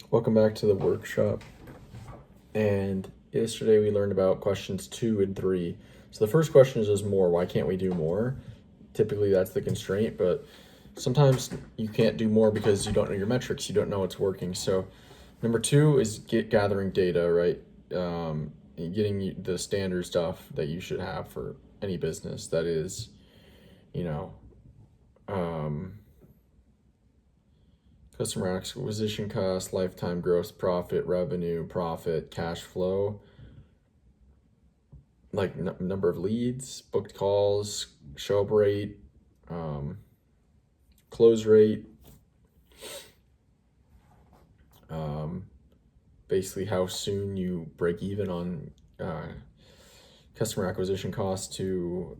Welcome back to the workshop. And yesterday we learned about questions 2 and 3. So the first question is more, why can't we do more? Typically that's the constraint, but sometimes you can't do more because you don't know your metrics, you don't know what's working. So number 2 is gathering data, right? Getting the standard stuff that you should have for any business. That is, customer acquisition cost, lifetime gross profit, revenue, profit, cash flow, like number of leads, booked calls, show up rate, close rate, basically how soon you break even on customer acquisition cost to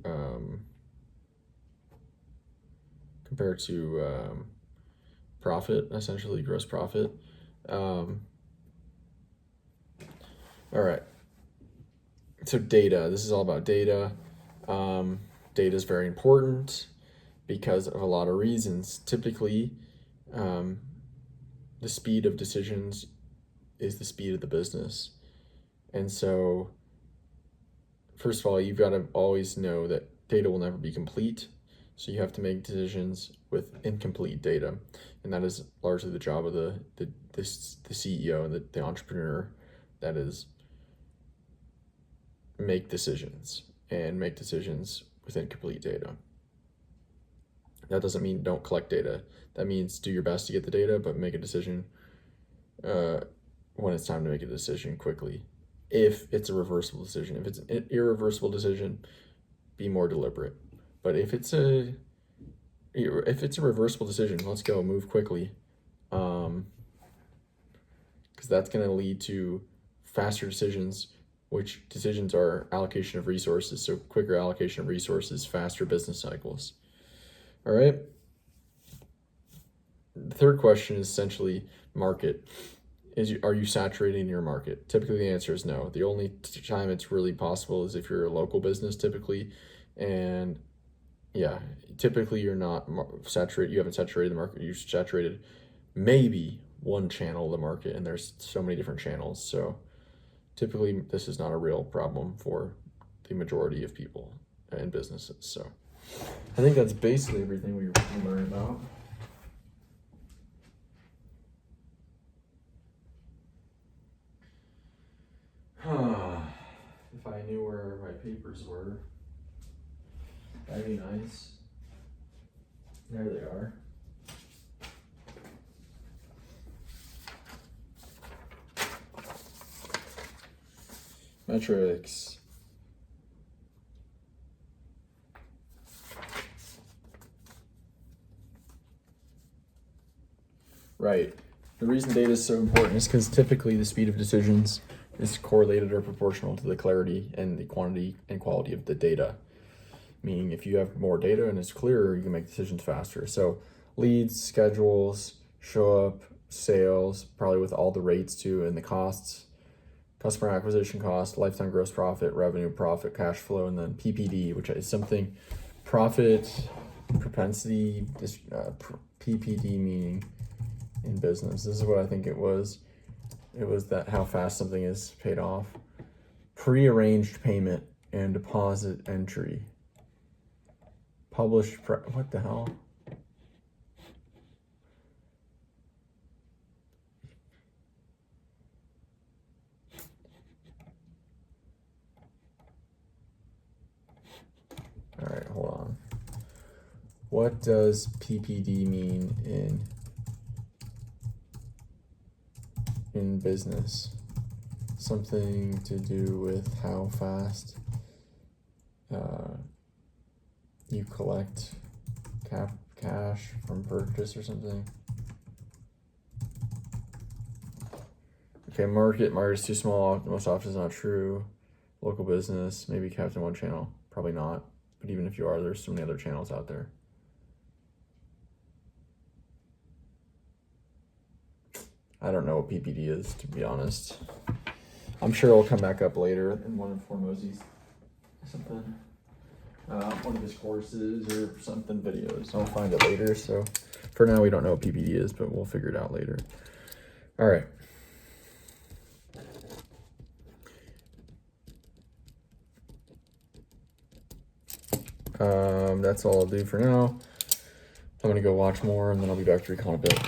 compared to profit, essentially gross profit. All right. So data, this is all about data. Data is very important because of a lot of reasons. Typically, the speed of decisions is the speed of the business. And so, first of all, you've got to always know that data will never be complete. So you have to make decisions with incomplete data. And that is largely the job of the CEO, the entrepreneur, that is make decisions with incomplete data. That doesn't mean don't collect data. That means do your best to get the data, but make a decision when it's time to make a decision quickly. If it's a reversible decision, if it's an irreversible decision, be more deliberate. But if it's a reversible decision, let's go, move quickly, because that's going to lead to faster decisions, which decisions are allocation of resources. So quicker allocation of resources, faster business cycles. All right. The third question is essentially market. Are you saturating your market? Typically the answer is no. The only time it's really possible is if you're a local business typically, and yeah, typically you're not saturated. You haven't saturated the market. You've saturated maybe one channel of the market, and there's so many different channels. So typically this is not a real problem for the majority of people and businesses. So I think that's basically everything we learned about. If I knew where my papers were, that'd be nice. There they are. Metrics. Right. The reason data is so important is because typically the speed of decisions is correlated or proportional to the clarity and the quantity and quality of the data. Meaning if you have more data and it's clearer, you can make decisions faster. So leads, schedules, show up, sales, probably with all the rates too, and the costs, customer acquisition cost, lifetime gross profit, revenue, profit, cash flow, and then PPD, which is something profit, propensity, PPD meaning in business. This is what I think it was. It was that how fast something is paid off. Prearranged payment and deposit entry. Published, what the hell? All right, hold on. What does PPD mean in business? Something to do with how fast you collect cash from purchase or something. Okay, market's too small, most often is not true. Local business, maybe capped in one channel, probably not. But even if you are, there's so many other channels out there. I don't know what PPD is, to be honest. I'm sure it'll come back up later in one of Hormozi's something. One of his courses or something videos. I'll find it later. So for now, we don't know what PPD is, but we'll figure it out later. All right. That's all I'll do for now. I'm gonna go watch more, and then I'll be back to recon a bit.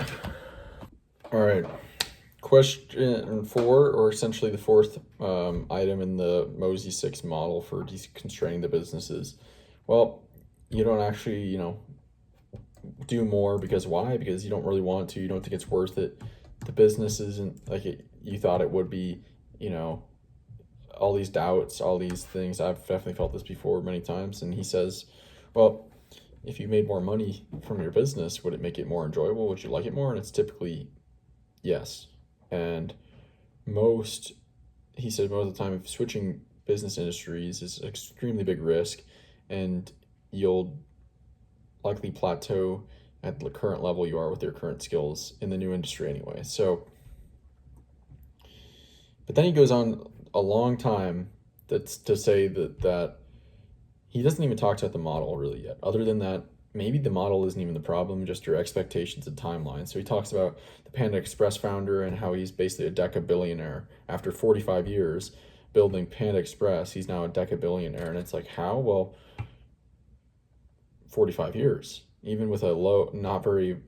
All right. Question 4, or essentially the fourth item in the Hormozi 6 model for deconstraining the businesses. Well, you don't actually, do more because why? Because you don't really want to. You don't think it's worth it. The business isn't like you thought it would be. All these doubts, all these things. I've definitely felt this before many times. And he says, well, if you made more money from your business, would it make it more enjoyable? Would you like it more? And it's typically yes. And he said most of the time, switching business industries is an extremely big risk, and you'll likely plateau at the current level you are with your current skills in the new industry anyway. So, but then he goes on a long time that's to say that he doesn't even talk about the model really yet. Other than that, maybe the model isn't even the problem, just your expectations and timeline. So he talks about the Panda Express founder and how he's basically a decabillionaire. After 45 years building Panda Express, he's now a decabillionaire. And it's like, how? Well, 45 years, even with a low, not very,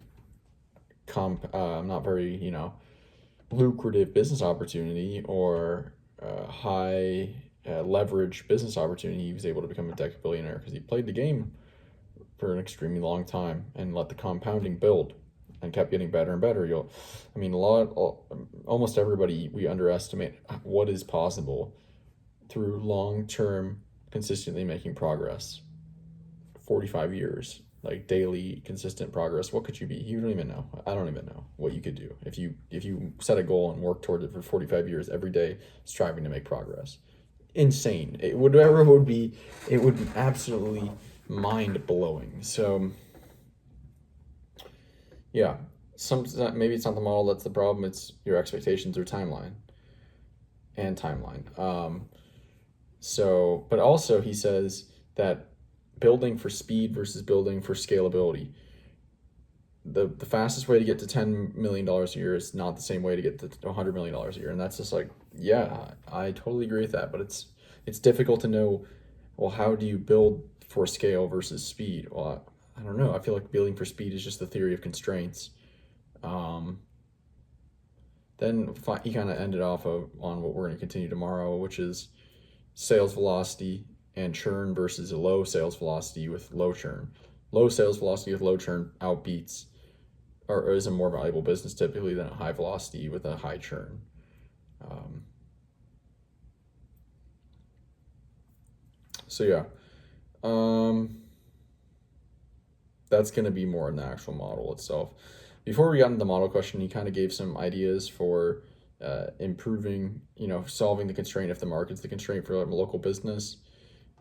lucrative business opportunity or high leverage business opportunity, he was able to become a decabillionaire because he played the game for an extremely long time and let the compounding build and kept getting better and better. Almost everybody, we underestimate what is possible through long-term consistently making progress. 45 years, like daily consistent progress. What could you be? You don't even know. I don't even know what you could do if you set a goal and work towards it for 45 years every day, striving to make progress. Insane. It would be absolutely mind-blowing. So yeah, maybe it's not the model that's the problem, it's your expectations or timeline. But also he says that building for speed versus building for scalability. The fastest way to get to $10 million a year is not the same way to get to $100 million a year. And that's just like, yeah, I totally agree with that. But it's difficult to know, well, how do you build for scale versus speed? Well, I don't know. I feel like building for speed is just the theory of constraints. Then he kind of ended off on what we're going to continue tomorrow, which is sales velocity and churn versus a low sales velocity with low churn. Low sales velocity with low churn outbeats or is a more valuable business typically than a high velocity with a high churn. That's going to be more in the actual model itself. Before we got into the model question, he kind of gave some ideas for improving, solving the constraint if the market's the constraint for a local business.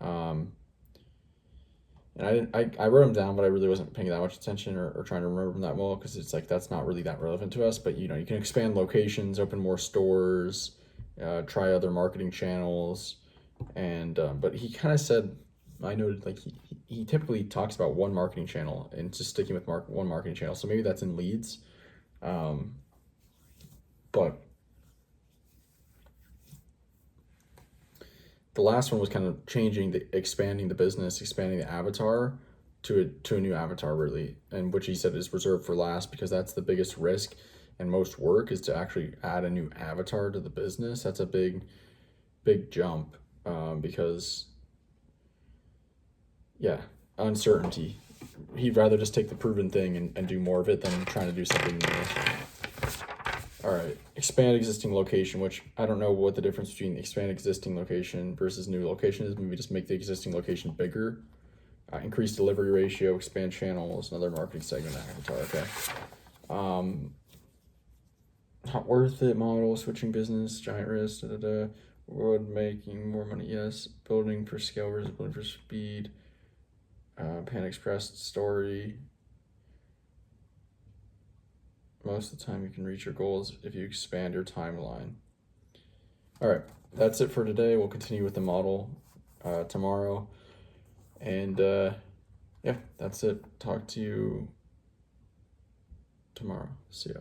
And I wrote them down, but I really wasn't paying that much attention or trying to remember them that well because it's like that's not really that relevant to us. But you can expand locations, open more stores, try other marketing channels, and but he kind of said, I noted like he typically talks about one marketing channel and just sticking with one marketing channel. So maybe that's in leads, but the last one was kind of expanding the business, expanding the avatar to a new avatar really, and which he said is reserved for last because that's the biggest risk and most work is to actually add a new avatar to the business. That's a big jump because uncertainty. He'd rather just take the proven thing and do more of it than trying to do something new. All right, expand existing location, which I don't know what the difference between expand existing location versus new location is. Maybe just make the existing location bigger, increase delivery ratio, expand channels, another marketing segment avatar. Okay. Not worth it model, switching business, giant risk, would making more money, yes. Building for scale versus building for speed. Pan Express story. Most of the time you can reach your goals if you expand your timeline. All right, that's it for today. We'll continue with the model tomorrow. And that's it. Talk to you tomorrow. See ya.